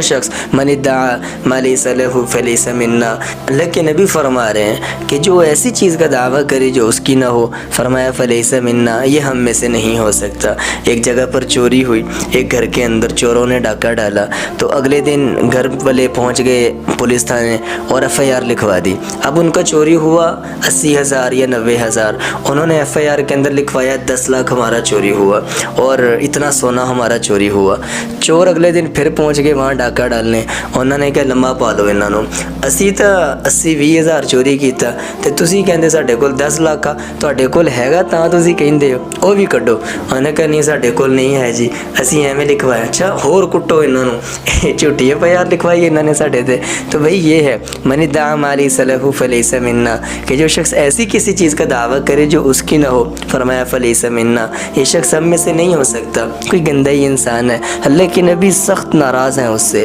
شخص من ادعا ما لیس لہ فلیس منا، اللہ کے نبی فرما رہے ہیں کہ جو ایسی چیز کا دعویٰ کرے جو اس کی نہ ہو، فرمایا فلیس منا، یہ ہم میں سے نہیں ہو سکتا۔ ایک جگہ پر چوری ہوئی، ایک گھر کے اندر چوروں نے ڈاکہ ڈالا، تو اگلے دن گھر والے پہنچ گئے پولیس تھانے اور ایف آئی آر لکھوا دی۔ اب ان کا چوری ہوا 80,000 یا 90,000، انہوں نے ایف آئی آر کے اندر لکھوایا 10 لاکھ ہمارا چوری ہوا اور اتنا سونا ہمارا چوری ہوا۔ چور اگلے دن پھر پہنچ گئے وہاں ڈاکہ ڈالنے، انہوں نے کہا لمبا پا لو انہوں نے، اسی ਤਾਂ 80-20,000 ਚੋਰੀ ਕੀਤਾ ਤੇ ਤੁਸੀਂ ਕਹਿੰਦੇ ਸਾਡੇ ਕੋਲ 10 ਲੱਖ ਆ, ਤੁਹਾਡੇ ਕੋਲ ਹੈਗਾ ਤਾਂ ਤੁਸੀਂ ਕਹਿੰਦੇ ਹੋ, ਉਹ ਵੀ ਕੱਢੋ। ਉਹਨੇ ਕਿਹਾ ਨਹੀਂ ਸਾਡੇ ਕੋਲ ਨਹੀਂ ਹੈ ਜੀ, ਅਸੀਂ ਐਵੇਂ ਲਿਖਵਾਇਆ। ਅੱਛਾ ਹੋਰ ਕੁੱਟੋ ਇਹਨਾਂ ਨੂੰ, ਝੂਠੀ ਐਫ ਆਈ ਆਰ ਲਿਖਵਾਈ ਇਹਨਾਂ نے ਸਾਡੇ تے۔ تو بھائی یہ ہے من ادعا ما لیس لہ فلیس منا، کہ جو شخص ایسی کسی چیز کا دعویٰ کرے جو اس کی نہ ہو، فرمایا فلیس منا، یہ شخص ہم میں سے نہیں ہو سکتا، کوئی گندہ ہی انسان ہے۔ اللہ کے نبی سخت ناراض ہیں اس سے۔